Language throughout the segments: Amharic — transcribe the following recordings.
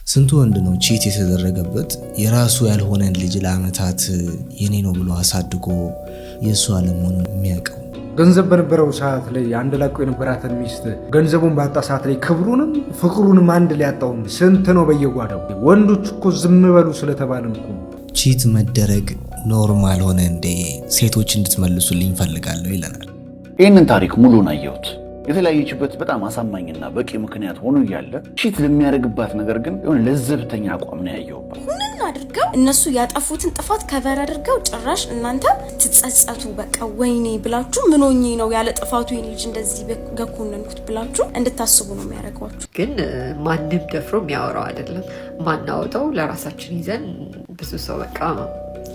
ስንቱ ወንድ ነው ቺት የተደረገበት የራሱ ያልሆነን ልጅ ለአመታት የኔ ነው ብሎ አሳድጎ የሱ አለመሆኑን የሚያውቀው። ገንዘብ በነበረው ሰዓት ላይ አንድ ላቆ የነበራትን ሚስት ገንዘቡን ባጣ ሰዓት ላይ ክብሩንም ፍቅሩንም አንድ ላይ ያጣው ስንት ነው በየጓዳው። ወንዶች እኮ ዝም በሉ ስለተባልን እኮ ቺት መደረግ ኖርማል ሆነ እንዴ? ሴቶች እንድትመልሱልኝ ፈልጋለሁ ይለናል። ይህንን ታሪክ ሙሉን አየሁት። የተለያየችበት በጣም አሳማኝና በቂ ምክንያት ሆኖ እያለ ቺት ለሚያደርግባት ነገር ግን የሆነ ለዘብተኛ አቋም ነው ያየሁባት። ሁሉን አድርገው እነሱ ያጠፉትን ጥፋት ከቨር አድርገው ጭራሽ እናንተ ትጸጸቱ በቃ ወይኔ ብላችሁ ምን ሆኜ ነው ያለ ጥፋቱ ይሄን ልጅ እንደዚህ ገኮነንኩት ብላችሁ እንድታስቡ ነው የሚያደርጓችሁ። ግን ማንም ደፍሮ የሚያወራው አይደለም። ማናወጣው ለራሳችን ይዘን ብዙ ሰው በቃ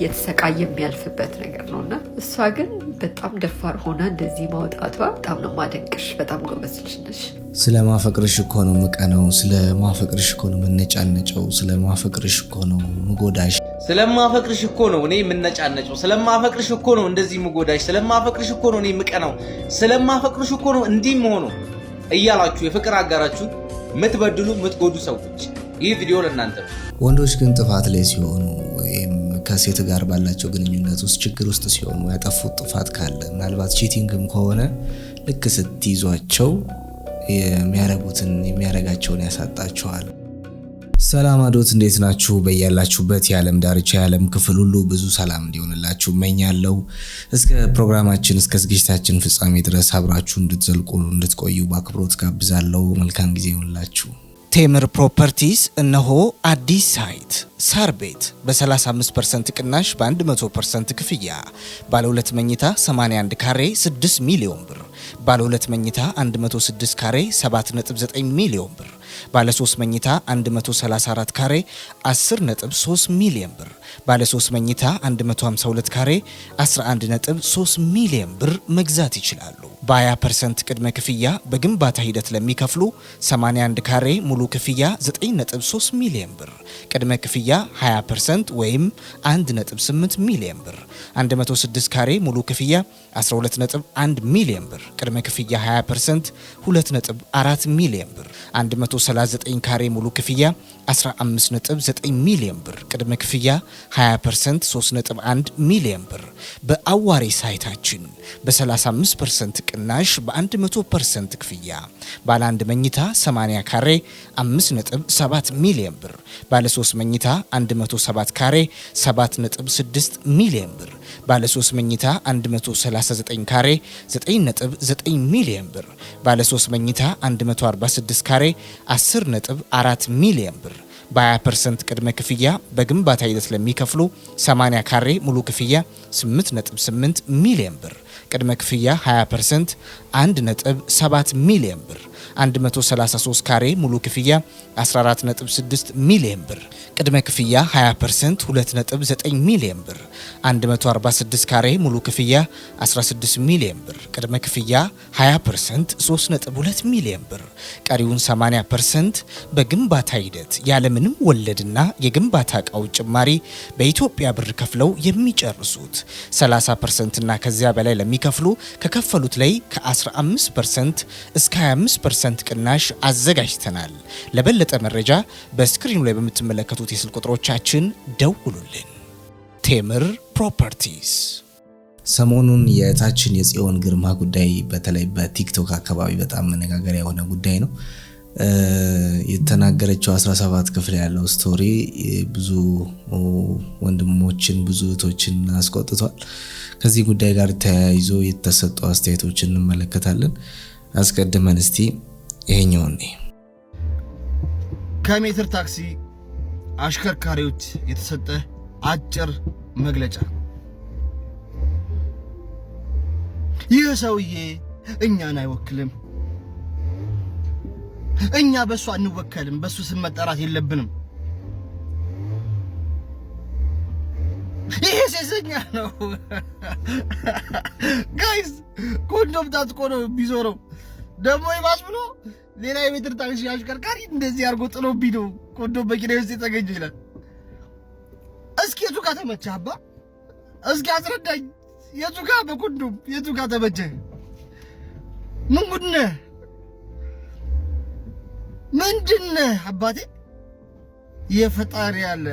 የተሰቃየ የሚያልፍበት ነገር ነውና እሷ ግን በጣም ደፋር ሆና እንደዚህ ማውጣቷ በጣም ነው ማደንቅሽ። በጣም ጎበዝ ልጅ ነሽ። ስለማፈቅርሽ እኮ ነው ምቀነው፣ ስለማፈቅርሽ እኮ ነው መነጫነጨው፣ ስለማፈቅርሽ እኮ ነው ምጎዳሽ፣ ስለማፈቅርሽ እኮ ነው እኔ ምነጫነጨው፣ ስለማፈቅርሽ እኮ ነው እንደዚህ ምጎዳሽ፣ ስለማፈቅርሽ እኮ ነው እኔ ምቀነው፣ ስለማፈቅርሽ እኮ ነው እንዲህ መሆኑ እያላችሁ የፍቅር አጋራችሁ ምትበድሉ ምትጎዱ ሰዎች ይህ ቪዲዮ ለእናንተ ነው። ወንዶች ግን ጥፋት ላይ ሲሆኑ ወይም ከሴት ጋር ባላቸው ግንኙነት ውስጥ ችግር ውስጥ ሲሆኑ ያጠፉት ጥፋት ካለ ምናልባት ቺቲንግም ከሆነ ልክ ስትይዟቸው የሚያረጋቸውን ያሳጣቸዋል። ሰላም አዶት፣ እንዴት ናችሁ? በያላችሁበት የዓለም ዳርቻ የዓለም ክፍል ሁሉ ብዙ ሰላም እንዲሆንላችሁ እመኛለሁ። እስከ ፕሮግራማችን እስከ ዝግጅታችን ፍጻሜ ድረስ አብራችሁ እንድትዘልቁ እንድትቆዩ በአክብሮት ጋብዛለሁ። መልካም ጊዜ ይሁንላችሁ። ቴምር ፕሮፐርቲስ እነሆ አዲስ ሳይት ሳር ቤት በ35% ቅናሽ በ100% ክፍያ ባለ 2 መኝታ 81 ካሬ 6 ሚሊዮን ብር፣ ባለ 2 መኝታ 106 ካሬ 7.9 ሚሊዮን ብር፣ ባለ 3 መኝታ 134 ካሬ 10.3 ሚሊዮን ብር፣ ባለ 3 መኝታ 152 ካሬ 11.3 ሚሊዮን ብር መግዛት ይችላሉ። በ20% ቅድመ ክፍያ በግንባታ ሂደት ለሚከፍሉ 81 ካሬ ሙሉ ክፍያ 9.3 ሚሊዮን ብር፣ ቅድመ ክፍያ 20% ወይም 1.8 ሚሊዮን ብር፣ 106 ካሬ ሙሉ ክፍያ 12.1 ሚሊዮን ብር፣ ቅድመ ክፍያ 20% 2.4 ሚሊዮን ብር፣ 139 ካሬ ሙሉ ክፍያ 15.9 ሚሊዮን ብር፣ ቅድመ ክፍያ 20% 3.1 ሚሊዮን ብር። በአዋሬ ሳይታችን በ35% ቅናሽ በ100% ክፍያ ባለ 1 መኝታ 80 ካሬ 5.7 ሚሊዮን ብር፣ ባለ 3 መኝታ 107 ካሬ 7.6 ሚሊዮን ብር፣ ባለ 3 መኝታ 139 ካሬ 9.9 ሚሊዮን ብር፣ ባለ 3 መኝታ 146 ካሬ 10.4 ሚሊዮን ብር። በ20% ቅድመ ክፍያ በግንባታ ሂደት ለሚከፍሉ 80 ካሬ ሙሉ ክፍያ 8.8 ሚሊዮን ብር፣ ቅድመ ክፍያ 20% 1.7 ሚሊዮን ብር፣ 133 ካሬ ሙሉ ክፍያ 14.6 ሚሊዮን ብር፣ ቅድመ ክፍያ 20% 2.9 ሚሊዮን ብር፣ 146 ካሬ ሙሉ ክፍያ 16 ሚሊዮን ብር፣ ቅድመ ክፍያ 20% 3.2 ሚሊዮን ብር፣ ቀሪውን 80% በግንባታ ሂደት ያለምንም ወለድና የግንባታ ዕቃው ጭማሪ በኢትዮጵያ ብር ከፍለው የሚጨርሱት። 30% እና ከዚያ በላይ ለሚከፍሉ ከከፈሉት ላይ ከ15% እስከ 25% ቅናሽ አዘጋጅተናል። ለበለጠ መረጃ በስክሪኑ ላይ በምትመለከቱት የስልክ ቁጥሮቻችን ደውሉልን። ቴምር ፕሮፐርቲስ። ሰሞኑን የእህታችን የጽዮን ግርማ ጉዳይ በተለይ በቲክቶክ አካባቢ በጣም መነጋገሪያ የሆነ ጉዳይ ነው። የተናገረችው 17 ክፍል ያለው ስቶሪ ብዙ ወንድሞችን ብዙ እህቶችን አስቆጥቷል። ከዚህ ጉዳይ ጋር ተያይዞ የተሰጡ አስተያየቶችን እንመለከታለን። አስቀድመን እስቲ ይሄኛውን ከሜትር ታክሲ አሽከርካሪዎች የተሰጠ አጭር መግለጫ። ይህ ሰውዬ እኛን አይወክልም። እኛ በሱ አንወከልም። በሱ ስም መጠራት የለብንም። ይሄ ሴሰኛ ነው። ጋይስ ኮንዶም ታጥቆ ነው ቢዞረው። ደግሞ ይባስ ብሎ ሌላ የሜትር ታክሲ አሽከርካሪ እንደዚህ አርጎ ጥሎብኝ ነው ኮንዶም መኪና ውስጥ የተገኘ ይላል። እስኪ የቱ ጋር ተመቸህ አባ? እስኪ አስረዳኝ። የቱ ጋር በኮንዶም የቱ ጋር ተመቸህ? ምን ጉድ ነህ? ምንድነህ አባቴ? የፈጣሪ ያለ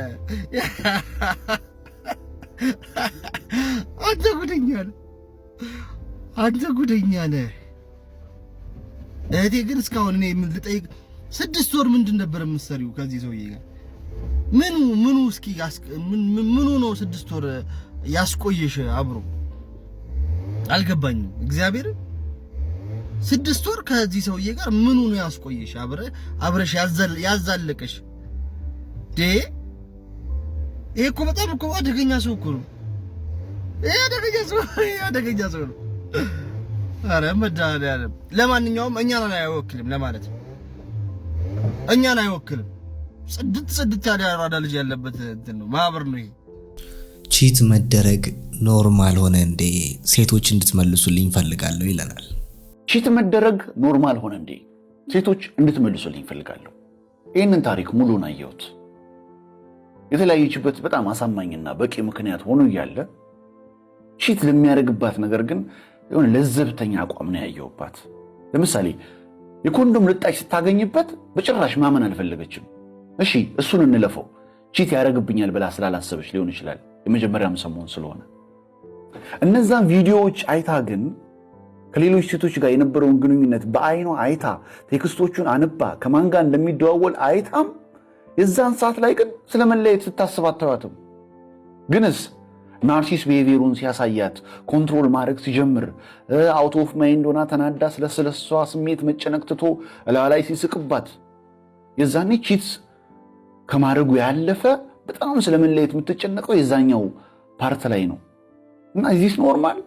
አንተ ጉደኛ ነህ። እህቴ ግን እስካሁን እኔ ምን ልጠይቅ 6 ወር ምንድን ነበር የምትሰሪው ከዚህ ሰውዬ ጋር? ምኑ እስኪ ምኑ ነው 6 ወር ያስቆየሽ አብሮ? አልገባኝም። እግዚአብሔር 6 ወር ከዚህ ሰውዬ ጋር ምኑ ነው ያስቆየሽ? አብረሽ ያዛለቀሽ? ይሄ እኮ በጣም እኮ አደገኛ ሰው እኮ ነው። ይሄ አደገኛ ሰው ነው። አረ መድኃኒዓለም። ለማንኛውም እኛን አይወክልም ለማለት ነው። እኛን አይወክልም። ጽድት ያዳራዳ ልጅ ያለበት እንትን ነው ማህበር ነው ይሄ። ቺት መደረግ ኖርማል ሆነ እንዴ? ሴቶች እንድትመልሱልኝ ፈልጋለሁ ይለናል። ቺት መደረግ ኖርማል ሆነ እንዴ? ሴቶች እንድትመልሱልኝ ፈልጋለሁ። ይህንን ታሪክ ሙሉን አየሁት። የተለያየችበት በጣም አሳማኝና በቂ ምክንያት ሆኖ እያለ ቺት ለሚያደርግባት ነገር ግን የሆነ ለዘብተኛ አቋም ነው ያየውባት። ለምሳሌ የኮንዶም ልጣጭ ስታገኝበት በጭራሽ ማመን አልፈለገችም። እሺ እሱን እንለፈው፣ ቺት ያደርግብኛል ብላ ስላላሰበች ሊሆን ይችላል፣ የመጀመሪያም ሰሞን ስለሆነ። እነዛን ቪዲዮዎች አይታ ግን ከሌሎች ሴቶች ጋር የነበረውን ግንኙነት በአይኗ አይታ ቴክስቶቹን አንባ ከማን ጋር እንደሚደዋወል አይታም የዛን ሰዓት ላይ ግን ስለመለየት ስታስብ አታዩትም። ግንስ ናርሲስ ቢሄቪየሩን ሲያሳያት ኮንትሮል ማድረግ ሲጀምር አውት ኦፍ ማይንድ ሆና ተናዳ ስለሷ ስሜት መጨነቅ ትቶ ላይ ሲስቅባት የዛኔ ቺት ከማድረጉ ያለፈ በጣም ስለመለየት የምትጨነቀው የዛኛው ፓርት ላይ ነው። እና እዚህ ኖርማል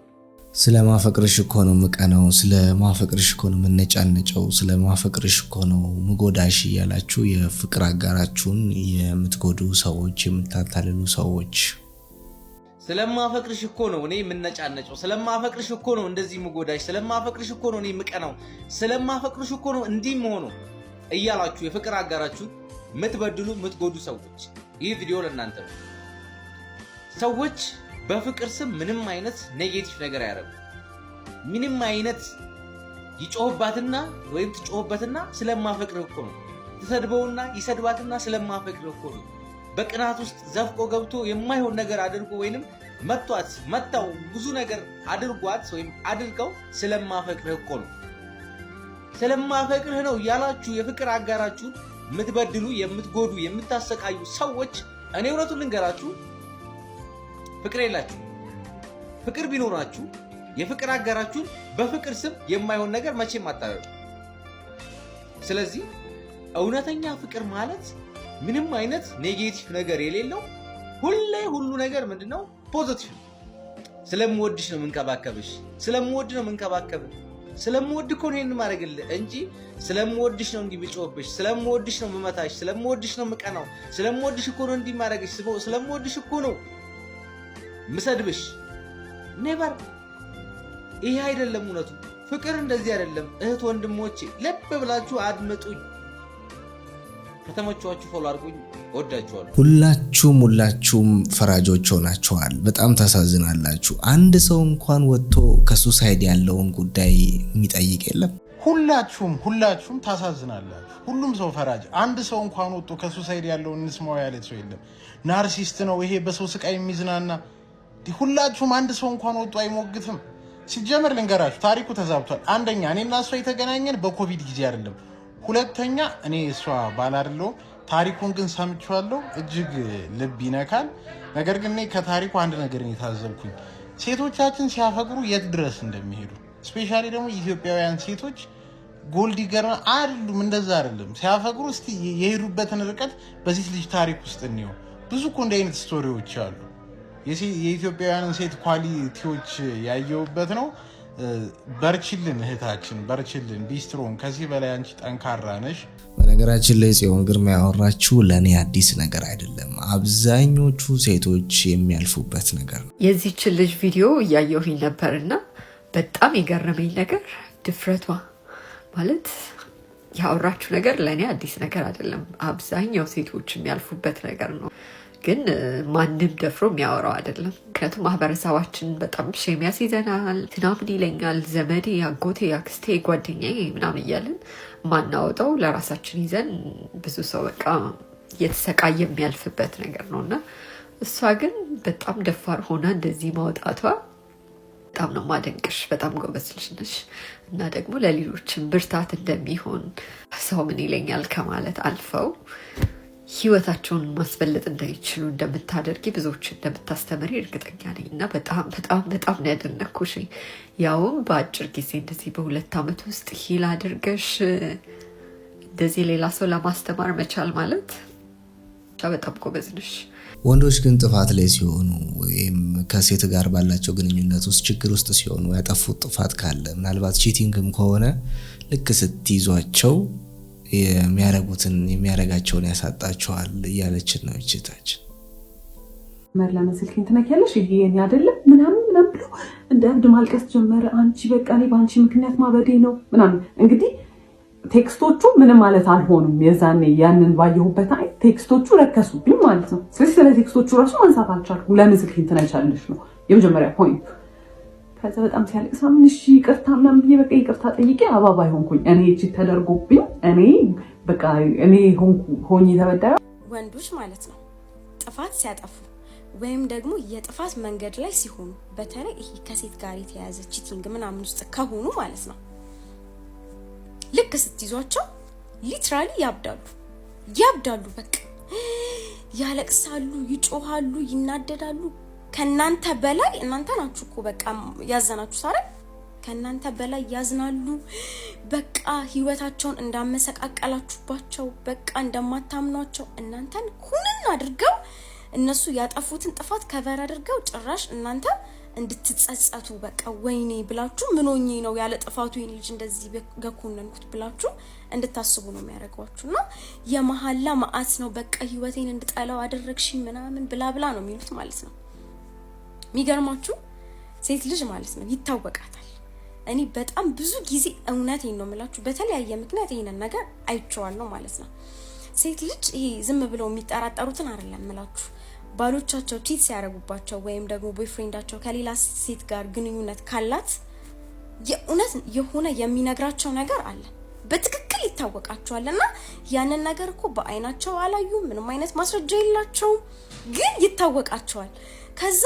ስለማፈቅርሽ እኮ ነው ምቀነው፣ ስለማፈቅርሽ እኮ ነው መነጫነጨው፣ ስለማፈቅርሽ እኮ ነው ምጎዳሽ እያላችሁ የፍቅር አጋራችሁን የምትጎዱ ሰዎች፣ የምታታልሉ ሰዎች፣ ስለማፈቅርሽ እኮ ነው እኔ የምነጫነጨው፣ ስለማፈቅርሽ እኮ ነው እንደዚህ ምጎዳሽ፣ ስለማፈቅርሽ እኮ ነው እኔ ምቀነው፣ ስለማፈቅርሽ እኮ ነው እንዲህ ሆኖ እያላችሁ የፍቅር አጋራችሁን ምትበድሉ ምትጎዱ ሰዎች ይህ ቪዲዮ ለእናንተ ነው። ሰዎች በፍቅር ስም ምንም አይነት ኔጌቲቭ ነገር ያደርጉ ምንም አይነት ይጮህባትና ወይም ትጮህበትና ስለማፈቅርህ እኮ ነው ተሰድበውና ይሰድባትና ስለማፈቅርህ እኮ ነው በቅናት ውስጥ ዘፍቆ ገብቶ የማይሆን ነገር አድርጎ ወይንም መጣው ብዙ ነገር አድርጓት ወይም አድርገው ስለማፈቅርህ እኮ ነው ስለማፈቅርህ ነው ያላችሁ የፍቅር አጋራችሁን ምትበድሉ የምትጎዱ የምታሰቃዩ ሰዎች እኔ እውነቱን ልንገራችሁ ፍቅር የላችሁ። ፍቅር ቢኖራችሁ የፍቅር አጋራችሁን በፍቅር ስም የማይሆን ነገር መቼም አታደርጉ። ስለዚህ እውነተኛ ፍቅር ማለት ምንም አይነት ኔጌቲቭ ነገር የሌለው ሁሉ ነገር ምንድነው ፖዚቲቭ። ስለምወድሽ ነው መንከባከብሽ፣ ስለምወድ ነው መንከባከብሽ፣ ስለምወድ እኮ ነው ይሄን ማድረግልህ እንጂ ስለምወድሽ ነው እንዲብጮህብሽ፣ ስለምወድሽ ነው መመታሽ፣ ስለምወድሽ ነው ምቀናው፣ ስለምወድሽ እኮ ነው እንዲህ ማድረግሽ፣ ስለምወድሽ እኮ ነው ምሰድብሽ። ኔቨር። ይሄ አይደለም እውነቱ። ፍቅር እንደዚህ አይደለም። እህት ወንድሞቼ ልብ ብላችሁ አድምጡኝ። ከተመቻችሁ ፎሎ አድርጉኝ። ወዳችኋለሁ። ሁላችሁም ፈራጆች ሆናችኋል። በጣም ታሳዝናላችሁ። አንድ ሰው እንኳን ወጥቶ ከሱሳይድ ያለውን ጉዳይ የሚጠይቅ የለም። ሁላችሁም ታሳዝናላችሁ። ሁሉም ሰው ፈራጅ። አንድ ሰው እንኳን ወጥቶ ከሱሳይድ ያለውን እንስማው ያለ ሰው የለም። ናርሲስት ነው ይሄ በሰው ስቃይ የሚዝናና። ሁላችሁም አንድ ሰው እንኳን ወጥቶ አይሞግትም። ሲጀምር ልንገራችሁ ታሪኩ ተዛብቷል። አንደኛ እኔና እሷ የተገናኘን በኮቪድ ጊዜ አይደለም። ሁለተኛ እኔ እሷ ባል አይደለሁም። ታሪኩን ግን ሰምቼዋለሁ። እጅግ ልብ ይነካል። ነገር ግን እኔ ከታሪኩ አንድ ነገር የታዘብኩኝ ሴቶቻችን ሲያፈቅሩ የት ድረስ እንደሚሄዱ ስፔሻሊ ደግሞ ኢትዮጵያውያን ሴቶች ጎልዲገር አይደሉም። እንደዛ አይደለም ሲያፈቅሩ። እስቲ የሄዱበትን ርቀት በዚህ ልጅ ታሪክ ውስጥ እንየው። ብዙ እኮ እንደ አይነት ስቶሪዎች አሉ። የኢትዮጵያውያንን ሴት ኳሊቲዎች ያየውበት ነው። በርችልን እህታችን፣ በርችልን፣ ቢስትሮን። ከዚህ በላይ አንቺ ጠንካራ ነሽ። በነገራችን ላይ ጽዮን ግርማ ያወራችሁ ለእኔ አዲስ ነገር አይደለም። አብዛኞቹ ሴቶች የሚያልፉበት ነገር ነው። የዚህችን ልጅ ቪዲዮ እያየሁኝ ነበርና በጣም የገረመኝ ነገር ድፍረቷ። ማለት ያወራችሁ ነገር ለእኔ አዲስ ነገር አይደለም። አብዛኛው ሴቶች የሚያልፉበት ነገር ነው። ግን ማንም ደፍሮ የሚያወራው አይደለም። ምክንያቱም ማህበረሰባችን በጣም ሼም ያስይዘናል። ትናምን ይለኛል ዘመዴ፣ አጎቴ፣ አክስቴ፣ ጓደኛዬ ምናምን እያለን ማናወጣው ለራሳችን ይዘን ብዙ ሰው በቃ እየተሰቃየ የሚያልፍበት ነገር ነውና እሷ ግን በጣም ደፋር ሆና እንደዚህ ማውጣቷ በጣም ነው ማደንቅሽ። በጣም ጎበዝ ልጅ ነሽ እና ደግሞ ለሌሎችም ብርታት እንደሚሆን ሰው ምን ይለኛል ከማለት አልፈው ህይወታቸውን ማስበለጥ እንዳይችሉ እንደምታደርጊ ብዙዎች እንደምታስተምሪ እርግጠኛ ነኝ እና በጣም በጣም በጣም ነው ያደነኩሽ። ያውም በአጭር ጊዜ እንደዚህ በ2 ዓመት ውስጥ ሂል አድርገሽ እንደዚህ ሌላ ሰው ለማስተማር መቻል ማለት በጣም ጎበዝ ነሽ። ወንዶች ግን ጥፋት ላይ ሲሆኑ ወይም ከሴት ጋር ባላቸው ግንኙነት ውስጥ ችግር ውስጥ ሲሆኑ ያጠፉት ጥፋት ካለ ምናልባት ቺቲንግም ከሆነ ልክ ስትይዟቸው የሚያረጋቸውን ያሳጣቸዋል እያለችን ነው እቺታችን። መር ለመስልኪን ትነኪያለሽ ይሄ የኔ አይደለም ምናምን ብሎ እንደ እብድ ማልቀስ ጀመረ። አንቺ በቃ እኔ በአንቺ ምክንያት ማበዴ ነው ምናምን። እንግዲህ ቴክስቶቹ ምንም ማለት አልሆኑም። የዛኔ ያንን ባየሁበት አይ ቴክስቶቹ ረከሱብኝ ማለት ነው። ስለዚህ ስለ ቴክስቶቹ ራሱ ማንሳት አልቻልኩም። ለምን ስልኬን ትነቻለሽ ነው የመጀመሪያ ፖይንት። ከዛ በጣም ሲያለቅስ ምን እሺ ይቅርታ ምናምን ብዬ በቃ ይቅርታ ጠይቄ አባባይ ሆንኩኝ። እኔ እቺ ተደርጎብኝ እኔ በቃ እኔ ሆኜ ተበዳዩ። ወንዶች ማለት ነው ጥፋት ሲያጠፉ ወይም ደግሞ የጥፋት መንገድ ላይ ሲሆኑ በተለይ ይሄ ከሴት ጋር የተያያዘ ቺቲንግ ምናምን ውስጥ ከሆኑ ማለት ነው ልክ ስትይዟቸው ሊትራሊ ያብዳሉ። በቃ ያለቅሳሉ፣ ይጮሃሉ፣ ይናደዳሉ። ከናንተ በላይ እናንተ ናችሁ እኮ በቃ ያዘናችሁ ሳረ ከናንተ በላይ ያዝናሉ። በቃ ህይወታቸውን እንዳመሰቃቀላችሁባቸው በቃ እንደማታምኗቸው እናንተን ኩንን አድርገው እነሱ ያጠፉትን ጥፋት ከቨር አድርገው ጭራሽ እናንተ እንድትጸጸቱ በቃ ወይኔ ብላችሁ ምን ሆኜ ነው ያለ ጥፋቱ ይሄን ልጅ እንደዚህ ገኮነንኩት ብላችሁ እንድታስቡ ነው የሚያደርጓችሁና የመሐላ ማአት ነው። በቃ ህይወቴን እንድጠላው አደረግሽኝ ምናምን ብላ ነው የሚሉት ማለት ነው። የሚገርማችሁ ሴት ልጅ ማለት ነው ይታወቃታል። እኔ በጣም ብዙ ጊዜ እውነቴን ነው የምላችሁ በተለያየ ምክንያት ይሄንን ነገር አይቼዋለሁ ማለት ነው። ሴት ልጅ ይሄ ዝም ብለው የሚጠራጠሩትን አይደለም የምላችሁ ባሎቻቸው ቺት ሲያረጉባቸው ወይም ደግሞ ቦይፍሬንዳቸው ከሌላ ሴት ጋር ግንኙነት ካላት የእውነት የሆነ የሚነግራቸው ነገር አለ። በትክክል ይታወቃቸዋልና ያንን ነገር እኮ በአይናቸው አላዩ ምንም አይነት ማስረጃ የላቸውም፣ ግን ይታወቃቸዋል። ከዛ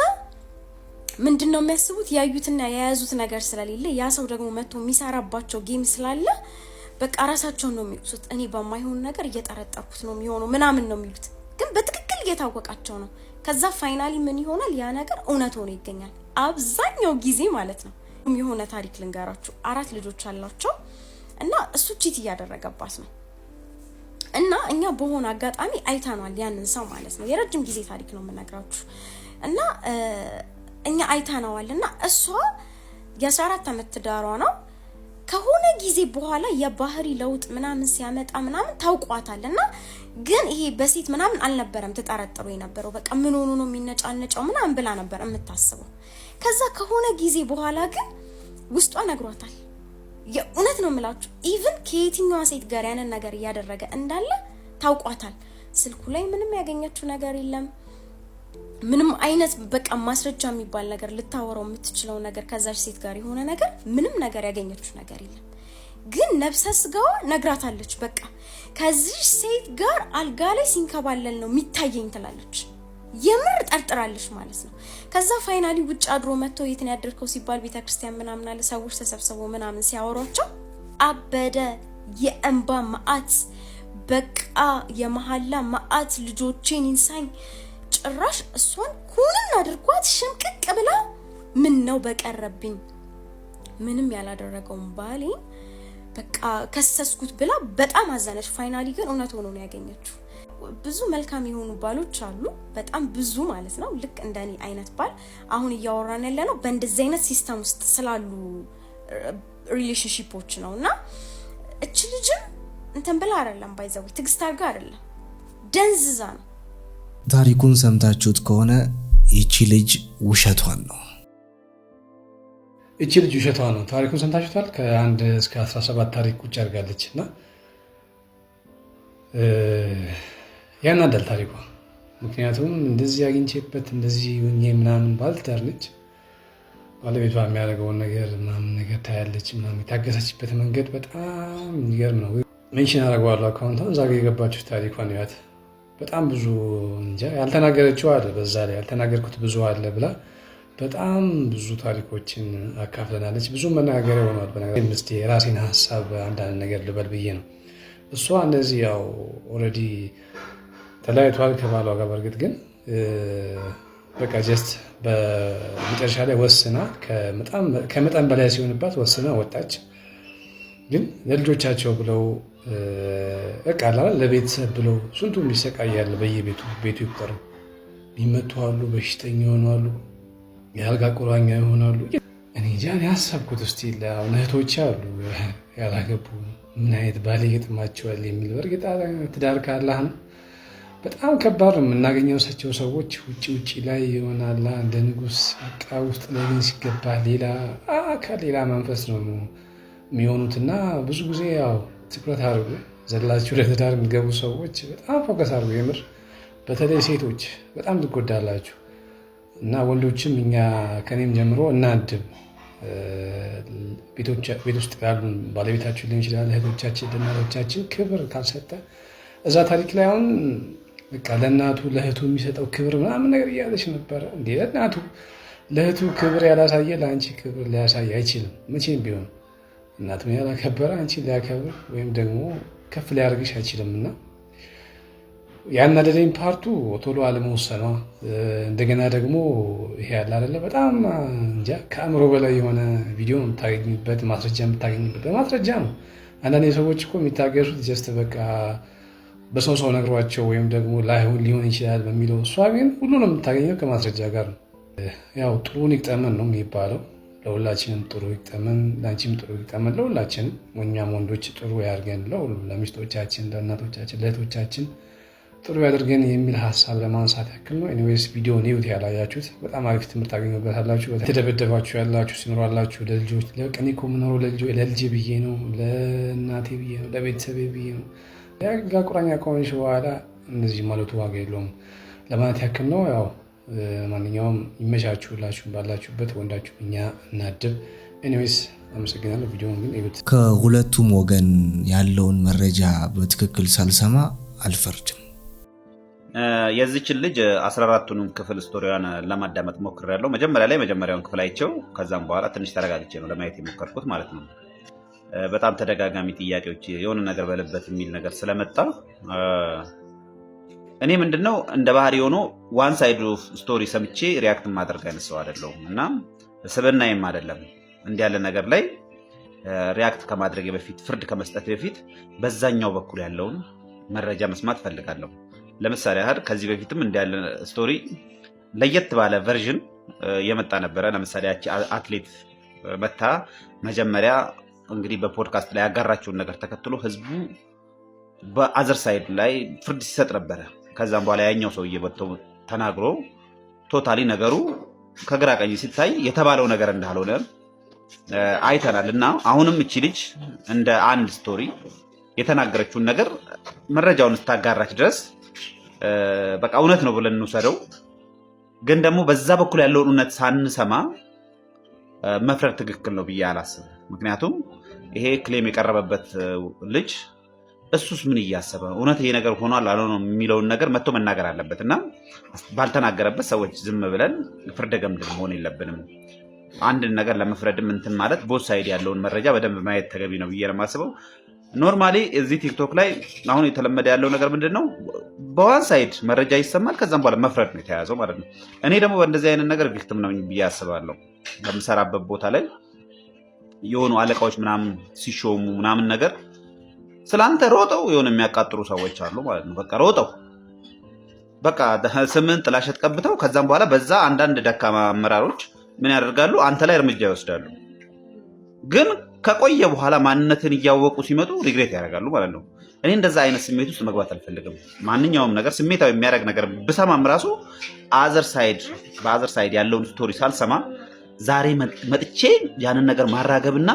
ምንድነው የሚያስቡት ያዩትና የያዙት ነገር ስለሌለ ያ ሰው ደግሞ መጥቶ የሚሰራባቸው ጌም ስላለ በቃ ራሳቸውን ነው የሚሉት። እኔ በማይሆን ነገር እየጠረጠርኩት ነው የሚሆነው ምናምን ነው የሚሉት፣ ግን በትክክል እየታወቃቸው ነው። ከዛ ፋይናሊ ምን ይሆናል ያ ነገር እውነት ሆኖ ይገኛል አብዛኛው ጊዜ ማለት ነው። የሆነ ታሪክ ልንገራችሁ። 4 ልጆች አላቸው እና እሱ ቺት እያደረገባት ነው እና እኛ በሆነ አጋጣሚ አይተናል ያንን ሰው ማለት ነው። የረጅም ጊዜ ታሪክ ነው የምነግራችሁ እና እኛ አይተናዋልና እሷ የ14 ዓመት ትዳሯ ነው። ከሆነ ጊዜ በኋላ የባህሪ ለውጥ ምናምን ሲያመጣ ምናምን ታውቋታልና ግን ይሄ በሴት ምናምን አልነበረም ተጠራጥሮ የነበረው። በቃ ምን ሆኖ ነው የሚነጫነጨው ምናምን ብላ ነበር የምታስበው። ከዛ ከሆነ ጊዜ በኋላ ግን ውስጧ ነግሯታል። የእውነት ነው የምላችሁ ኢቭን ከየትኛዋ ሴት ጋር ያንን ነገር እያደረገ እንዳለ ታውቋታል። ስልኩ ላይ ምንም ያገኘችው ነገር የለም። ምንም አይነት በቃ ማስረጃ የሚባል ነገር ልታወራው የምትችለው ነገር ከዛች ሴት ጋር የሆነ ነገር ምንም ነገር ያገኘችው ነገር የለም። ግን ነፍሰ ስጋዋ ነግራታለች። በቃ ከዚህ ሴት ጋር አልጋ ላይ ሲንከባለል ነው የሚታየኝ ትላለች። የምር ጠርጥራለች ማለት ነው። ከዛ ፋይናሊ ውጭ አድሮ መጥቶ የት ነው ያደርከው ሲባል ቤተክርስቲያን ምናምን አለ። ሰዎች ተሰብስበው ምናምን ሲያወሯቸው አበደ። የእንባ መዓት በቃ የመሐላ መዓት ልጆቼን ይንሳኝ። ጭራሽ እሷን ኩንን አድርጓት ሽምቅቅ ብላ ምን ነው በቀረብኝ ምንም ያላደረገውን ባሌ በቃ ከሰስኩት ብላ በጣም አዘነች። ፋይናሊ ግን እውነት ሆኖ ነው ያገኘችው። ብዙ መልካም የሆኑ ባሎች አሉ፣ በጣም ብዙ ማለት ነው። ልክ እንደኔ አይነት ባል አሁን እያወራን ያለ ነው በእንደዚህ አይነት ሲስተም ውስጥ ስላሉ ሪሌሽንሺፖች ነውና እቺ ልጅም እንትን ብላ አይደለም ባይዘው ትግስት አድርጋ አይደለም ደንዝዛ ነው። ታሪኩን ሰምታችሁት ከሆነ ይቺ ልጅ ውሸቷን ነው። እቺ ልጅ ውሸቷን ነው። ታሪኩን ሰምታችሁታል። ከ1 እስከ 17 ታሪክ ቁጭ አድርጋለች እና ያናዳል ታሪኳ። ምክንያቱም እንደዚህ አግኝቼበት እንደዚህ ሆኜ ምናምን ባልተዳር ነች። ባለቤቷ የሚያደርገውን ነገር ምናምን ነገር ታያለች ምናምን። የታገሰችበት መንገድ በጣም የሚገርም ነው። ሜንሽን አደርገዋለሁ አካውንቷን፣ እዛ ጋ የገባችሁ ታሪኳን ያት በጣም ብዙ እንጃ ያልተናገረችው አለ፣ በዛ ላይ ያልተናገርኩት ብዙ አለ ብላ በጣም ብዙ ታሪኮችን አካፍለናለች። ብዙ መናገሪያ ሆኗል። በነገር እስኪ የራሴን ሀሳብ አንዳንድ ነገር ልበል ብዬ ነው። እሷ እንደዚህ ያው ኦልሬዲ ተለያይቷል ከባሏ ጋር። በእርግጥ ግን በቃ ጀስት በመጨረሻ ላይ ወስና ከመጠን በላይ ሲሆንባት ወስና ወጣች። ግን ለልጆቻቸው ብለው በቃ ለቤተሰብ ብለው ስንቱም ይሰቃያል። በየቤቱ ይቁጠሩ። ቢመቱ አሉ፣ በሽተኛ ይሆናሉ፣ የአልጋ ቁራኛ ይሆናሉ። እኔ ጃን ያሰብኩት እስቲ እህቶች አሉ ያላገቡ ምን አይነት ባል ይገጥማቸዋል የሚል። በእርግጥ ትዳር ካላህ ነው በጣም ከባድ ነው። የምናገኘው ሰዎች ውጭ ላይ ይሆናል እንደ ንጉስ፣ በቃ ውስጥ ላይ ግን ሲገባ ሌላ መንፈስ ነው የሚሆኑትና ብዙ ጊዜ ያው ትኩረት አድርጉ። ዘላችሁ ለትዳር የሚገቡ ሰዎች በጣም ፎከስ አድርጉ። የምር በተለይ ሴቶች በጣም ትጎዳላችሁ እና ወንዶችም እኛ ከኔም ጀምሮ እናድብ። ቤት ውስጥ ያሉ ባለቤታችን ሊሆን ይችላል፣ እህቶቻችን፣ ለእናቶቻችን ክብር ካልሰጠ እዛ ታሪክ ላይ አሁን በቃ ለእናቱ ለእህቱ የሚሰጠው ክብር ምናምን ነገር እያለች ነበረ። እንዴ ለእናቱ ለእህቱ ክብር ያላሳየ ለአንቺ ክብር ሊያሳይ አይችልም መቼም ቢሆን። እናቱን ያላከበረ አንቺ ሊያከብር ወይም ደግሞ ከፍ ሊያደርግሽ አይችልም። እና ያናደደኝ ፓርቱ ቶሎ አለመወሰኗ፣ እንደገና ደግሞ ይሄ ያለ አይደለ በጣም እንጃ ከአእምሮ በላይ የሆነ ቪዲዮ የምታገኝበት ማስረጃ የምታገኝበት በማስረጃ ነው። አንዳንድ ሰዎች እኮ የሚታገሱት ጀስት በቃ በሰው ነግሯቸው ወይም ደግሞ ላይሆን ሊሆን ይችላል በሚለው፣ እሷ ግን ሁሉንም የምታገኘው ከማስረጃ ጋር ነው። ያው ጥሩን ይቅጠመን ነው የሚባለው። ለሁላችንም ጥሩ ይቅጠመን፣ ለአንቺም ጥሩ ይቅጠመን፣ ለሁላችንም እኛም ወንዶች ጥሩ ያድርገን፣ ለሚስቶቻችን፣ ለእናቶቻችን፣ ለእህቶቻችን ጥሩ ያድርገን የሚል ሀሳብ ለማንሳት ያክል ነው። ኤኒዌይስ ቪዲዮ ኒውት ያላያችሁት በጣም አሪፍ ትምህርት ታገኙበታላችሁ። የተደበደባችሁ ያላችሁ ሲኖራላችሁ ለልጆች ለቀኔ እኮ የምኖረው ለልጄ ብዬ ነው፣ ለእናቴ ብዬ ነው፣ ለቤተሰቤ ብዬ ነው። የአልጋ ቁራኛ ከሆንሽ በኋላ እነዚህ ማለቱ ዋጋ የለውም ለማለት ያክል ነው። ያው ማንኛውም ይመቻችሁላችሁ ባላችሁበት፣ ወንዳችሁ እኛ እናድብ። ኤኒዌይስ አመሰግናለሁ። ቪዲዮውን ግን እዩት። ከሁለቱም ወገን ያለውን መረጃ በትክክል ሳልሰማ አልፈርድም። የዚችን ልጅ 14ቱንም ክፍል ስቶሪዋን ለማዳመጥ ሞክሬያለሁ። መጀመሪያ ላይ መጀመሪያውን ክፍል አይቼው ከዛም በኋላ ትንሽ ተረጋግቼ ነው ለማየት የሞከርኩት ማለት ነው። በጣም ተደጋጋሚ ጥያቄዎች የሆነ ነገር በልበት የሚል ነገር ስለመጣ እኔ ምንድነው እንደ ባህሪ ሆኖ ዋን ሳይድ ኦፍ ስቶሪ ሰምቼ ሪያክት ማድረግ አይነት ሰው አይደለሁም እና ስብናይም አይደለም። እንዲህ ያለ ነገር ላይ ሪያክት ከማድረግ በፊት ፍርድ ከመስጠት በፊት በዛኛው በኩል ያለውን መረጃ መስማት ፈልጋለሁ። ለምሳሌ ያህል ከዚህ በፊትም እንዲህ ያለ ስቶሪ ለየት ባለ ቨርዥን የመጣ ነበረ። ለምሳሌ ያቺ አትሌት መታ መጀመሪያ እንግዲህ በፖድካስት ላይ ያጋራችውን ነገር ተከትሎ ህዝቡ በአዘር ሳይድ ላይ ፍርድ ሲሰጥ ነበረ። ከዛም በኋላ ያኛው ሰውዬ ወጥቶ ተናግሮ ቶታሊ ነገሩ ከግራ ቀኝ ሲታይ የተባለው ነገር እንዳልሆነ አይተናል። እና አሁንም እቺ ልጅ እንደ አንድ ስቶሪ የተናገረችውን ነገር መረጃውን ስታጋራች ድረስ በቃ እውነት ነው ብለን እንውሰደው። ግን ደግሞ በዛ በኩል ያለውን እውነት ሳንሰማ መፍረድ ትክክል ነው ብዬ አላስብም። ምክንያቱም ይሄ ክሌም የቀረበበት ልጅ እሱስ ምን እያሰበ እውነት ይሄ ነገር ሆኗል አልሆነም የሚለውን ነገር መጥቶ መናገር አለበት እና ባልተናገረበት ሰዎች ዝም ብለን ፍርደ ገምድል መሆን የለብንም። አንድን ነገር ለመፍረድም እንትን ማለት ቦት ሳይድ ያለውን መረጃ በደንብ ማየት ተገቢ ነው ብዬ ነው የማስበው። ኖርማሊ እዚህ ቲክቶክ ላይ አሁን የተለመደ ያለው ነገር ምንድን ነው? በዋን ሳይድ መረጃ ይሰማል፣ ከዛም በኋላ መፍረድ ነው የተያዘው ማለት ነው። እኔ ደግሞ በእንደዚህ አይነት ነገር ቪክቲም ነው ብዬ አስባለሁ። በምሰራበት ቦታ ላይ የሆኑ አለቃዎች ምናምን ሲሾሙ ምናምን ነገር ስለአንተ ሮጠው የሆነ የሚያቃጥሩ ሰዎች አሉ ማለት ነው። በቃ ሮጠው በቃ ስምን ጥላሸት ቀብተው ከዛም በኋላ በዛ አንዳንድ ደካማ አመራሮች ምን ያደርጋሉ? አንተ ላይ እርምጃ ይወስዳሉ። ግን ከቆየ በኋላ ማንነትን እያወቁ ሲመጡ ሪግሬት ያደርጋሉ ማለት ነው። እኔ እንደዛ አይነት ስሜት ውስጥ መግባት አልፈልግም። ማንኛውም ነገር ስሜታዊ የሚያደርግ ነገር ብሰማም ራሱ በአዘር ሳይድ ያለውን ስቶሪ ሳልሰማ ዛሬ መጥቼ ያንን ነገር ማራገብና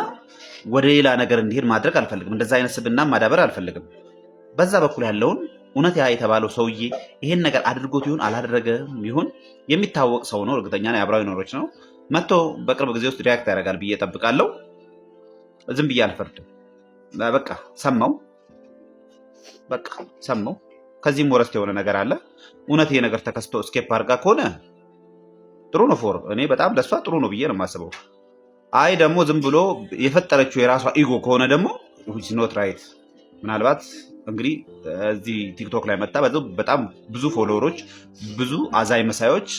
ወደ ሌላ ነገር እንዲሄድ ማድረግ አልፈልግም። እንደዛ አይነት ስብና ማዳበር አልፈልግም። በዛ በኩል ያለውን እውነት ያ የተባለው ሰውዬ ይሄን ነገር አድርጎት ይሁን አላደረገም ይሁን የሚታወቅ ሰው ነው፣ እርግጠኛ ነኝ አብራዊ ኖሮች ነው መጥቶ በቅርብ ጊዜ ውስጥ ሪያክት ያደርጋል ብዬ እጠብቃለሁ። ዝም ብዬ አልፈርድም። በቃ ሰማው ከዚህም ወረስት የሆነ ነገር አለ። እውነት ይሄ ነገር ተከስቶ እስኬፕ አድርጋ ከሆነ ጥሩ ነው ፎር እኔ በጣም ለሷ ጥሩ ነው ብዬ ነው የማስበው። አይ ደግሞ ዝም ብሎ የፈጠረችው የራሷ ኢጎ ከሆነ ደግሞ which is not right። ምናልባት እንግዲህ እዚህ ቲክቶክ ላይ መጣ በጣም ብዙ ፎሎወሮች ብዙ አዛይ መሳዮች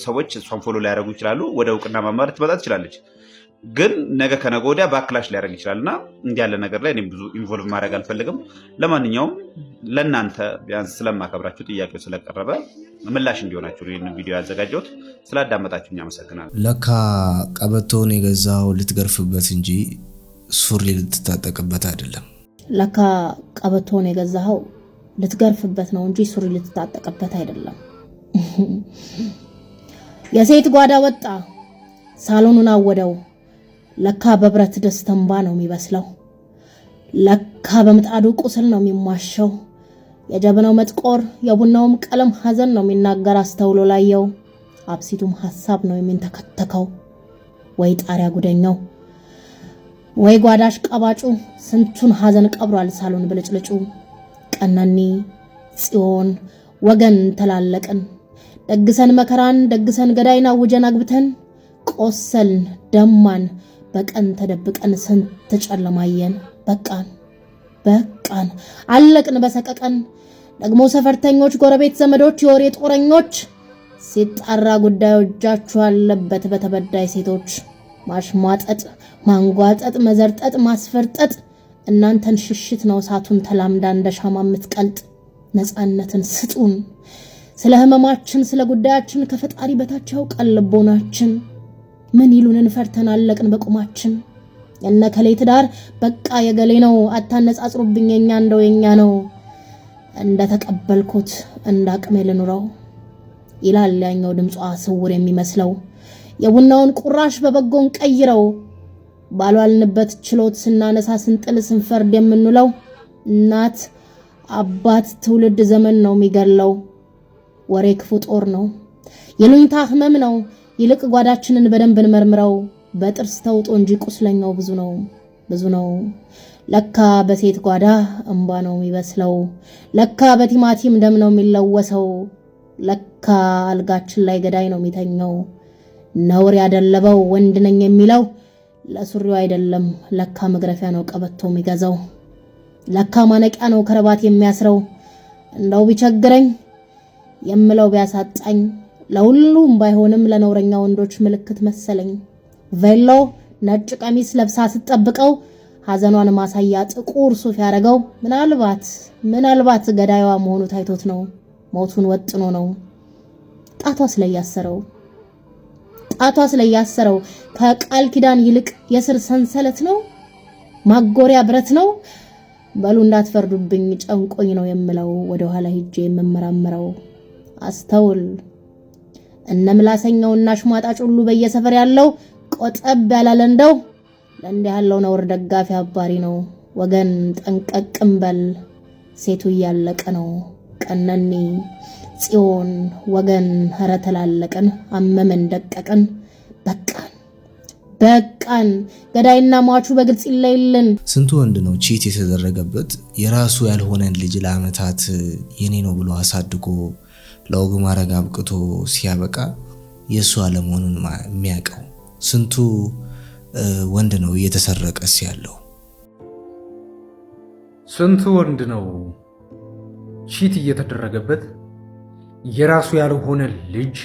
ሰዎች እሷን ፎሎ ሊያደርጉ ይችላሉ። ወደ እውቅና ማማረት ትመጣ ትችላለች። ግን ነገ ከነገ ወዲያ ባክላሽ ሊያደርግ ይችላልና እንዲህ ያለ ነገር ላይ እኔም ብዙ ኢንቮልቭ ማድረግ አልፈልግም። ለማንኛውም ለእናንተ ቢያንስ ስለማከብራችሁ ጥያቄው ስለቀረበ ምላሽ እንዲሆናችሁ ይህንን ቪዲዮ ያዘጋጀሁት። ስላዳመጣችሁኝ አመሰግናለሁ። ለካ ቀበቶውን የገዛው ልትገርፍበት እንጂ ሱሪ ልትታጠቅበት አይደለም። ለካ ቀበቶውን የገዛው ልትገርፍበት ነው እንጂ ሱሪ ልትታጠቅበት አይደለም። የሴት ጓዳ ወጣ ሳሎኑን አወደው። ለካ በብረት ድስት እንባ ነው የሚበስለው። ለካ በምጣዱ ቁስል ነው የሚሟሸው። የጀበናው መጥቆር የቡናውም ቀለም ሐዘን ነው የሚናገር አስተውሎ ላየው። አብሲቱም ሐሳብ ነው የሚንተከተከው። ወይ ጣሪያ ጉደኛው ወይ ጓዳሽ ቀባጩ ስንቱን ሐዘን ቀብሯል ሳሎን ብልጭልጩ። ቀነኒ ጽዮን ወገን ተላለቅን ደግሰን መከራን ደግሰን ገዳይና ውጀን አግብተን ቆሰልን ደማን በቀን ተደብቀን ስንት ጨለማየን። በቃን አለቅን በሰቀቀን። ደግሞ ሰፈርተኞች ጎረቤት ዘመዶች የወሬ ጦረኞች ሲጣራ ጉዳዩ እጃችሁ አለበት በተበዳይ ሴቶች። ማሽሟጠጥ ማንጓጠጥ መዘርጠጥ ማስፈርጠጥ እናንተን ሽሽት ነው ሳቱን ተላምዳ እንደ ሻማ የምትቀልጥ። ነፃነትን ስጡን ስለ ህመማችን ስለ ጉዳያችን ከፈጣሪ በታች ያውቃል ልቦናችን። ምን ይሉንን ፈርተን አለቅን በቁማችን። የነከሌ ትዳር በቃ የገሌ ነው አታነጻጽሩብኝ የኛ እንደው የኛ ነው። እንደተቀበልኩት እንዳቅሜ ልኑረው ይላል ያኛው ድምጿ ስውር የሚመስለው። የቡናውን ቁራሽ በበጎን ቀይረው ባሏልንበት ችሎት ስናነሳ ስንጥል ስንፈርድ የምንለው። እናት አባት ትውልድ ዘመን ነው የሚገለው። ወሬ ክፉ ጦር ነው የሉኝታ ህመም ነው። ይልቅ ጓዳችንን በደንብ እንመርምረው። በጥርስ ተውጦ እንጂ ቁስለኛው ብዙ ነው። ለካ በሴት ጓዳ እንባ ነው የሚበስለው። ለካ በቲማቲም ደም ነው የሚለወሰው። ለካ አልጋችን ላይ ገዳይ ነው የሚተኘው። ነውር ያደለበው ወንድ ነኝ የሚለው ለሱሪው አይደለም። ለካ መግረፊያ ነው ቀበቶ የሚገዛው። ለካ ማነቂያ ነው ከረባት የሚያስረው። እንደው ቢቸግረኝ የምለው ቢያሳጣኝ ለሁሉም ባይሆንም ለነውረኛ ወንዶች ምልክት መሰለኝ። ቬሎ ነጭ ቀሚስ ለብሳ ስትጠብቀው ሐዘኗን ማሳያ ጥቁር ሱፍ ያረገው ምናልባት ገዳይዋ መሆኑ ታይቶት ነው። ሞቱን ወጥኖ ነው ጣቷ ስለያሰረው ከቃል ኪዳን ይልቅ የስር ሰንሰለት ነው። ማጎሪያ ብረት ነው። በሉ እንዳትፈርዱብኝ ጨንቆኝ ነው የምለው ወደ ኋላ ሄጄ የምመራመረው። አስተውል እነምላሰኛውና ሽማጣጭ ሁሉ በየሰፈር ያለው ቆጠብ ያላለ እንደው ለእንዲህ ያለው ነውር ደጋፊ አባሪ ነው። ወገን ጠንቀቅም በል ሴቱ እያለቀ ነው። ቀነኒ ጽዮን ወገን ኧረ ተላለቅን አመመን ደቀቅን። በቃን ገዳይና ሟቹ በግልጽ ይለይልን። ስንቱ ወንድ ነው ቺት የተደረገበት የራሱ ያልሆነን ልጅ ለአመታት የኔ ነው ብሎ አሳድጎ ለወግ ማረግ አብቅቶ ሲያበቃ የሱ አለመሆኑን የሚያውቀው። ስንቱ ወንድ ነው እየተሰረቀስ ያለው። ስንቱ ወንድ ነው ቺት እየተደረገበት የራሱ ያልሆነ ልጅ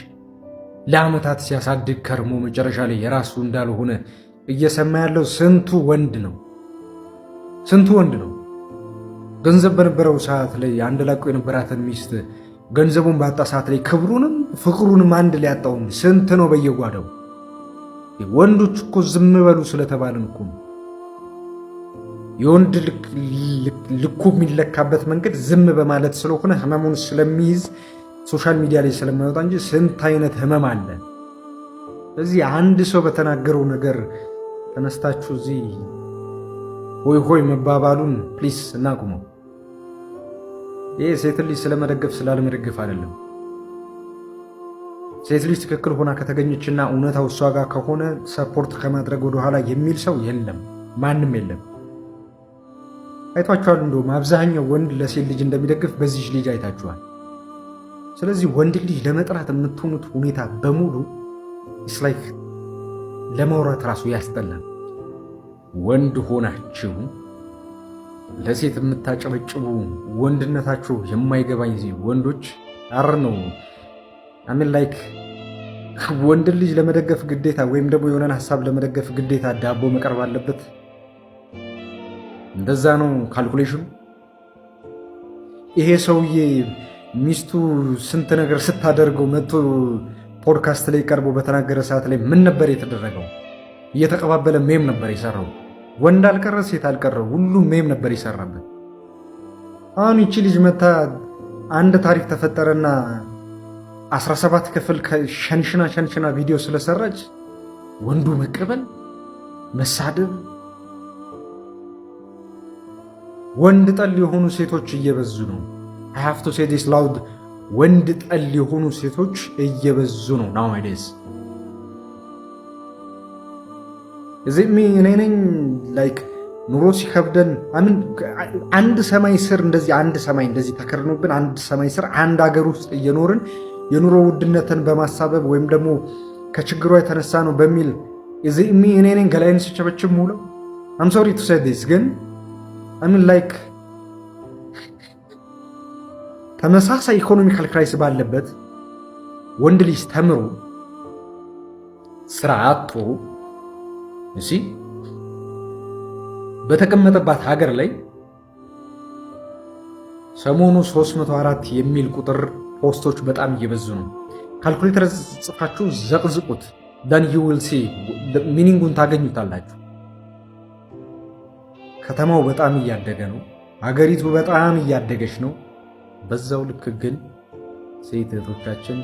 ለአመታት ሲያሳድግ ከርሞ መጨረሻ ላይ የራሱ እንዳልሆነ እየሰማ ያለው ስንቱ ወንድ ነው። ገንዘብ በነበረው ሰዓት ላይ አንድ ላቆ የነበራትን ሚስት ገንዘቡን ባጣ ሰዓት ላይ ክብሩንም ፍቅሩንም አንድ ላይ ያጣውን ስንት ነው በየጓዳው። ወንዶች እኮ ዝም በሉ ስለተባልን እኮ የወንድ ልኩ የሚለካበት መንገድ ዝም በማለት ስለሆነ ህመሙን ስለሚይዝ ሶሻል ሚዲያ ላይ ስለማይወጣ እንጂ ስንት አይነት ህመም አለ። ስለዚህ አንድ ሰው በተናገረው ነገር ተነስታችሁ እዚህ ሆይ መባባሉን ፕሊስ እናቁመው። ይሄ ሴት ልጅ ስለመደገፍ ስላለመደገፍ አይደለም። ሴት ልጅ ትክክል ሆና ከተገኘችና እውነታው እሷ ጋር ከሆነ ሰፖርት ከማድረግ ወደ ኋላ የሚል ሰው የለም፣ ማንም የለም። አይቷችኋል። እንደውም አብዛኛው ወንድ ለሴት ልጅ እንደሚደግፍ በዚህ ልጅ አይታችኋል። ስለዚህ ወንድ ልጅ ለመጥራት የምትሆኑት ሁኔታ በሙሉ ኢትስ ላይክ ለማውራት ራሱ ያስጠላል። ወንድ ሆናችሁ ለሴት የምታጨበጭቡ ወንድነታችሁ የማይገባኝ ወንዶች አር ነው አሜን ላይክ ወንድ ልጅ ለመደገፍ ግዴታ ወይም ደግሞ የሆነን ሐሳብ ለመደገፍ ግዴታ ዳቦ መቅረብ አለበት። እንደዛ ነው ካልኩሌሽኑ። ይሄ ሰውዬ ሚስቱ ስንት ነገር ስታደርገው መጥቶ ፖድካስት ላይ ቀርቦ በተናገረ ሰዓት ላይ ምን ነበር የተደረገው? እየተቀባበለ ሜም ነበር የሰራው። ወንድ አልቀረ ሴት አልቀረ ሁሉም ሜም ነበር የሰራበት። አሁን ይቺ ልጅ መታ አንድ ታሪክ ተፈጠረና 17 ክፍል ሸንሽና ቪዲዮ ስለሰራች ወንዱ መቀበል መሳደብ። ወንድ ጠል የሆኑ ሴቶች እየበዙ ነው። I have to say this loud ወንድ ጠል የሆኑ ሴቶች እየበዙ ነው nowadays። እዚህ እኔ ነኝ ላይክ ኑሮ ሲከብደን አንድ ሰማይ ስር እንደዚህ አንድ ሰማይ እንደዚህ ተከርኖብን አንድ ሰማይ ስር አንድ ሀገር ውስጥ እየኖርን የኑሮ ውድነትን በማሳበብ ወይም ደግሞ ከችግሯ የተነሳ ነው በሚል እዚህ እኔ ነኝ ገላይን ሲቸበችብ ሙለው I'm sorry to say this ግን ላይክ ተመሳሳይ ኢኮኖሚካል ክራይስ ባለበት ወንድ ልጅ ተምሮ ስራ አጥቶ እሺ በተቀመጠባት ሀገር ላይ ሰሞኑ 304 የሚል ቁጥር ፖስቶች በጣም እየበዙ ነው። ካልኩሌተር ጽፋችሁ ዘቅዝቁት then you will see ሚኒንጉን ታገኙታላችሁ። ከተማው በጣም እያደገ ነው። ሀገሪቱ በጣም እያደገች ነው። በዛው ልክ ግን ሴት እህቶቻችን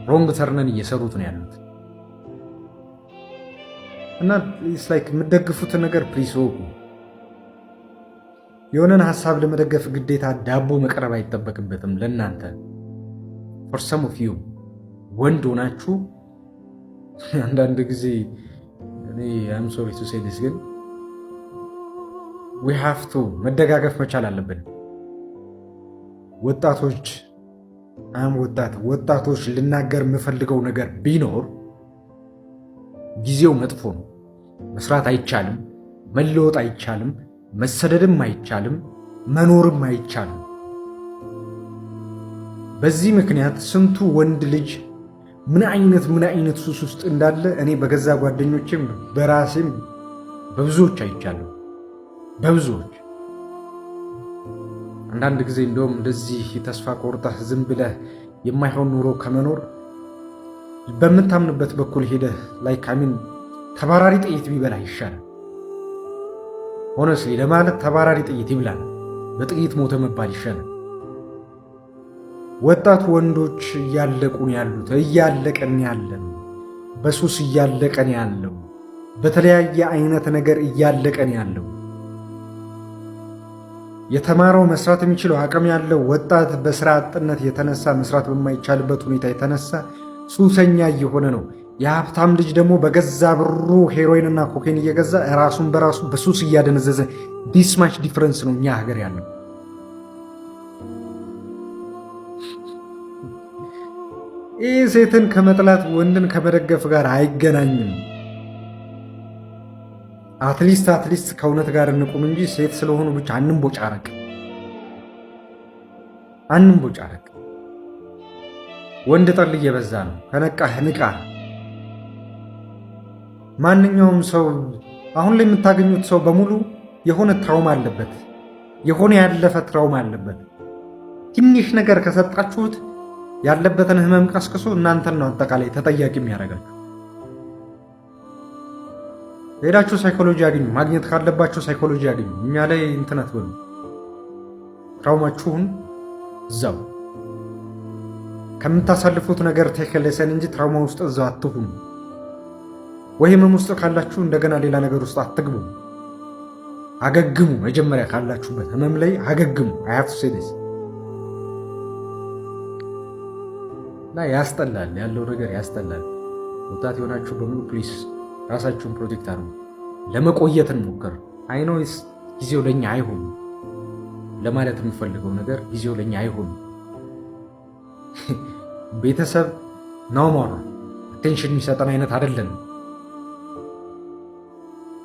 ሮንግ ተርነን እየሰሩት ነው ያሉት እና ኢትስ ላይክ የምትደግፉትን ነገር ፕሊስ ወቁ። የሆነን ሐሳብ ለመደገፍ ግዴታ ዳቦ መቅረብ አይጠበቅበትም ለእናንተ። for some of you ወንድ ሆናችሁ አንዳንድ ጊዜ እኔ I'm sorry to say this ግን we have to መደጋገፍ መቻል አለብን። ወጣቶች ልናገር የምፈልገው ነገር ቢኖር ጊዜው መጥፎ ነው። መስራት አይቻልም፣ መለወጥ አይቻልም፣ መሰደድም አይቻልም፣ መኖርም አይቻልም። በዚህ ምክንያት ስንቱ ወንድ ልጅ ምን አይነት ሱስ ውስጥ እንዳለ እኔ በገዛ ጓደኞቼም በራሴም በብዙዎች አይቻለሁ። በብዙዎች አንዳንድ ጊዜ እንደውም እንደዚህ ተስፋ ቆርጠህ ዝም ብለህ የማይሆን ኑሮ ከመኖር በምታምንበት በኩል ሄደህ ላይክ ተባራሪ ጥይት ቢበላ ይሻላል። ሆነስሊ ለማለት ተባራሪ ጥይት ይብላል፣ በጥይት ሞተ መባል ይሻላል። ወጣት ወንዶች እያለቁን ያሉት እያለቀን ያለን በሱስ እያለቀን ያለው በተለያየ አይነት ነገር እያለቀን ያለው የተማረው መስራት የሚችለው አቅም ያለው ወጣት በስራ አጥነት የተነሳ መስራት በማይቻልበት ሁኔታ የተነሳ ሱሰኛ እየሆነ ነው። የሀብታም ልጅ ደግሞ በገዛ ብሩ ሄሮይንና ኮኬን እየገዛ ራሱን በራሱ በሱስ እያደነዘዘ ዲስማች ዲፍረንስ ነው እኛ ሀገር ያለው። ይህ ሴትን ከመጥላት ወንድን ከመደገፍ ጋር አይገናኝም። አትሊስት ከእውነት ጋር እንቁም እንጂ ሴት ስለሆኑ ብቻ አንቦጫረቅ። ወንድ ጠል እየበዛ ነው። ከነቃህ ንቃ። ማንኛውም ሰው አሁን ላይ የምታገኙት ሰው በሙሉ የሆነ ትራውማ አለበት፣ የሆነ ያለፈ ትራውማ አለበት። ትንሽ ነገር ከሰጣችሁት ያለበትን ህመም ቀስቅሶ እናንተን ነው አጠቃላይ ተጠያቂ የሚያደርጋችሁ። ሄዳችሁ ሳይኮሎጂ ያገኙ። ማግኘት ካለባችሁ ሳይኮሎጂ ያገኙ። እኛ ላይ እንትን አትበሉ። ትራውማችሁን እዛው ከምታሳልፉት ነገር ተከለሰን እንጂ ትራውማ ውስጥ እዛው አትሁኑ። ወይ ህመም ውስጥ ካላችሁ እንደገና ሌላ ነገር ውስጥ አትግቡ። አገግሙ። መጀመሪያ ካላችሁበት ህመም ላይ አገግሙ። I have to say this እና ያስጠላል፣ ያለው ነገር ያስጠላል። ወጣት የሆናችሁ በሙሉ ፕሊስ ራሳችሁን ፕሮቴክት አድርጉ። ለመቆየት እንሞክር። አይኖ ጊዜው ለኛ አይሆን ለማለት የምፈልገው ነገር ጊዜው ለኛ አይሆን። ቤተሰብ ነው ማለት አቴንሽን የሚሰጠን አይነት አይደለም።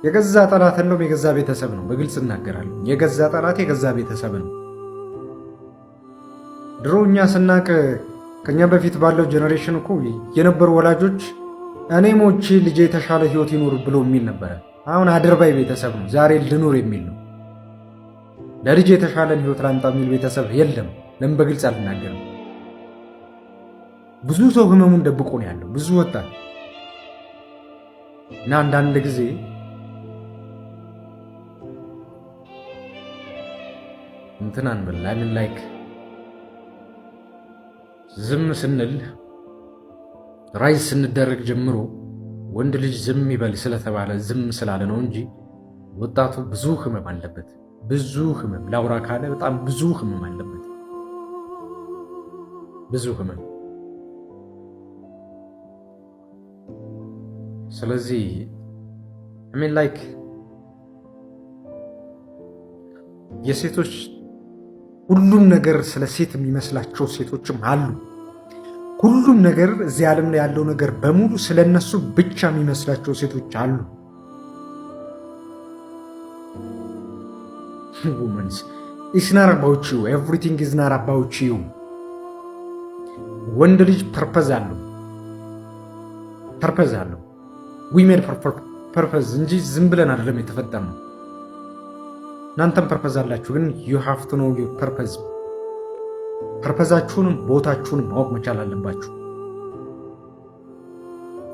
የገዛ ጠላት እንደውም የገዛ ቤተሰብ ነው። በግልጽ እናገራለሁ። የገዛ ጠላት የገዛ ቤተሰብ ነው። ድሮ እኛ ስናቅ ከኛ በፊት ባለው ጀነሬሽን እኮ የነበሩ ወላጆች እኔ ሞቼ ልጄ የተሻለ ህይወት ይኖር ብሎ የሚል ነበረ። አሁን አድርባይ ቤተሰብ ነው። ዛሬ ልኑር የሚል ነው። ለልጄ የተሻለን ህይወት ላምጣ የሚል ቤተሰብ የለም። ለምን በግልጽ አልናገርም? ብዙ ሰው ህመሙን ደብቆ ነው ያለው። ብዙ ወጣት እና አንዳንድ ጊዜ እንትናን በላምን ላይክ ዝም ስንል ራይዝ ስንደረግ ጀምሮ ወንድ ልጅ ዝም ይበል ስለተባለ ዝም ስላለ ነው እንጂ ወጣቱ ብዙ ህመም አለበት። ብዙ ህመም ላውራ ካለ በጣም ብዙ ህመም አለበት። ብዙ ህመም። ስለዚህ ላይክ የሴቶች ሁሉም ነገር ስለ ሴት የሚመስላቸው ሴቶችም አሉ። ሁሉም ነገር እዚህ ዓለም ላይ ያለው ነገር በሙሉ ስለነሱ ብቻ የሚመስላቸው ሴቶች አሉ። Women's, it's not about you. Everything is not about you. ወንድ ልጅ ፐርፐዝ አለው። we made ፐርፐዝ እንጂ ዝም ብለን አይደለም የተፈጠርነው። እናንተም ፐርፐዝ አላችሁ፣ ግን you have to know your purpose. ፐርፐዛችሁንም ቦታችሁንም ማወቅ መቻል አለባችሁ።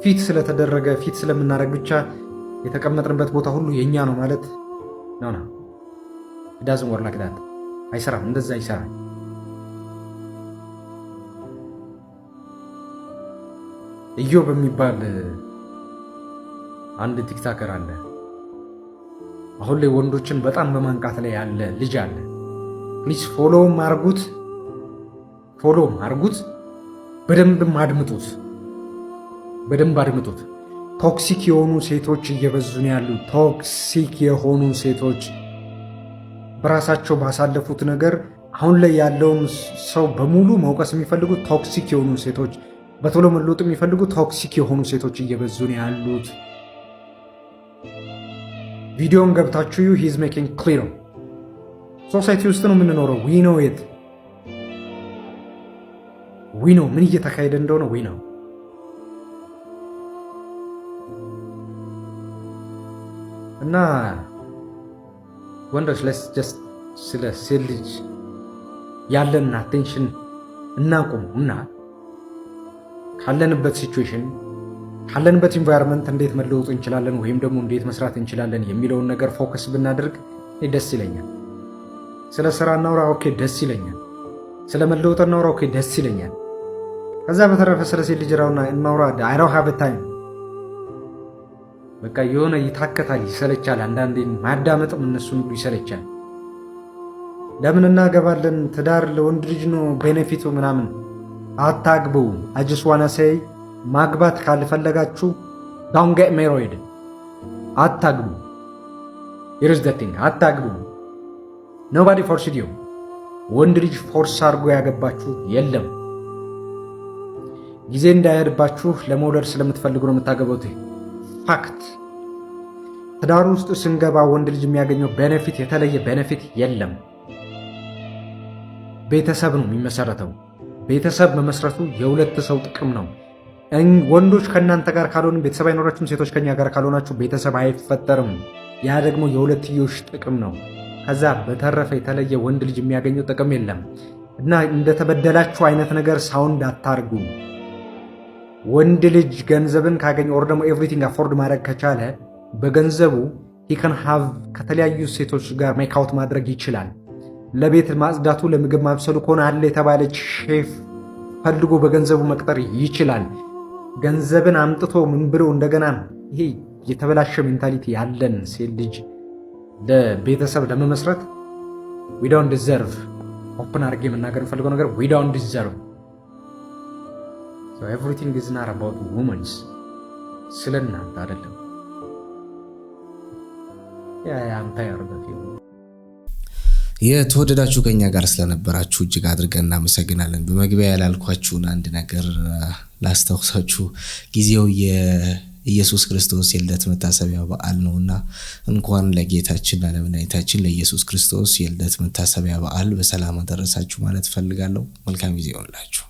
ፊት ስለተደረገ ፊት ስለምናደርግ ብቻ የተቀመጥንበት ቦታ ሁሉ የኛ ነው ማለት ነው። ዳዝን ወር ላይክ ዳት አይሰራም። እንደዛ አይሰራም። ኢዮብ በሚባል አንድ ቲክታከር አለ። አሁን ላይ ወንዶችን በጣም በማንቃት ላይ ያለ ልጅ አለ። ፕሊዝ ፎሎውም አድርጉት። በደንብም አድምጡት። ቶክሲክ የሆኑ ሴቶች እየበዙ ነው ያሉ። ቶክሲክ የሆኑ ሴቶች በራሳቸው ባሳለፉት ነገር አሁን ላይ ያለውን ሰው በሙሉ መውቀስ የሚፈልጉ ቶክሲክ የሆኑ ሴቶች፣ በቶሎ መለወጥ የሚፈልጉ ቶክሲክ የሆኑ ሴቶች እየበዙ ነው ያሉት። ቪዲዮን ገብታችሁ ሂዝ ሜኪንግ ክሊር ነው። ሶሳይቲ ውስጥ ነው የምንኖረው። ዊ ነው ምን እየተካሄደ እንደሆነ ዊ ነው። እና ወንዶች ስለ ሴት ልጅ ያለን አቴንሽን እናቁም እና ካለንበት ሲቹዌሽን ካለንበት ኢንቫይሮንመንት እንዴት መለወጥ እንችላለን ወይም ደግሞ እንዴት መስራት እንችላለን የሚለውን ነገር ፎከስ ብናደርግ ደስ ይለኛል። ስለ ስራ እናውራ፣ ኦኬ ደስ ይለኛል። ስለ መለወጥ እናውራ፣ ኦኬ ደስ ይለኛል። ከዛ በተረፈ ስለ ሴት ልጅ እናውራ፣ አይ ዶንት ሃቭ ታይም። በቃ የሆነ ይታከታል፣ ይሰለቻል። አንዳንዴ ማዳመጥም እነሱን ሁሉ ይሰለቻል። ለምን እናገባለን? ትዳር ለወንድ ልጅ ነው ቤኔፊቱ ምናምን። አታግቡ። አይ ጀስት ዋና ሴይ ማግባት ካልፈለጋችሁ ዶንት ጌት ሜሪድ። አታግቡ። here's the thing፣ አታግቡ። nobody forced you። ወንድ ልጅ ፎርስ አድርጎ ያገባችሁ የለም። ጊዜ እንዳይሄድባችሁ ለመውለድ ስለምትፈልጉ ነው የምታገቡት። ፋክት። ትዳር ውስጥ ስንገባ ወንድ ልጅ የሚያገኘው ቤኔፊት የተለየ ቤኔፊት የለም። ቤተሰብ ነው የሚመሰረተው። ቤተሰብ መመስረቱ የሁለት ሰው ጥቅም ነው። ወንዶች ከእናንተ ጋር ካልሆኑ ቤተሰብ አይኖራችሁም። ሴቶች ከኛ ጋር ካልሆናችሁ ቤተሰብ አይፈጠርም። ያ ደግሞ የሁለትዮሽ ጥቅም ነው። ከዛ በተረፈ የተለየ ወንድ ልጅ የሚያገኘው ጥቅም የለም እና እንደተበደላችሁ አይነት ነገር ሳውንድ አታርጉ። ወንድ ልጅ ገንዘብን ካገኘ ኦር ደግሞ ኤቭሪቲንግ አፎርድ ማድረግ ከቻለ በገንዘቡ ሂከን ሃቭ ከተለያዩ ሴቶች ጋር ሜካውት ማድረግ ይችላል። ለቤት ማጽዳቱ ለምግብ ማብሰሉ ከሆነ አለ የተባለች ሼፍ ፈልጎ በገንዘቡ መቅጠር ይችላል። ገንዘብን አምጥቶ ምን ብሎ እንደገና ይሄ የተበላሸ ሜንታሊቲ ያለን ሴት ልጅ ለቤተሰብ ለመመስረት we don't deserve። ኦፕን አድርጌ መናገር የምፈልገው ነገር we don't deserve። so everything is not about women። ስለናንተ አይደለም። የአምፓየር በፊልም። የተወደዳችሁ ከኛ ጋር ስለነበራችሁ እጅግ አድርገን እናመሰግናለን። በመግቢያ ያላልኳችሁን አንድ ነገር ላስታውሳችሁ። ጊዜው የኢየሱስ ክርስቶስ የልደት መታሰቢያ በዓል ነውና እንኳን ለጌታችን ለመድኃኒታችን ለኢየሱስ ክርስቶስ የልደት መታሰቢያ በዓል በሰላም አደረሳችሁ ማለት ፈልጋለሁ። መልካም ጊዜ ይሁንላችሁ።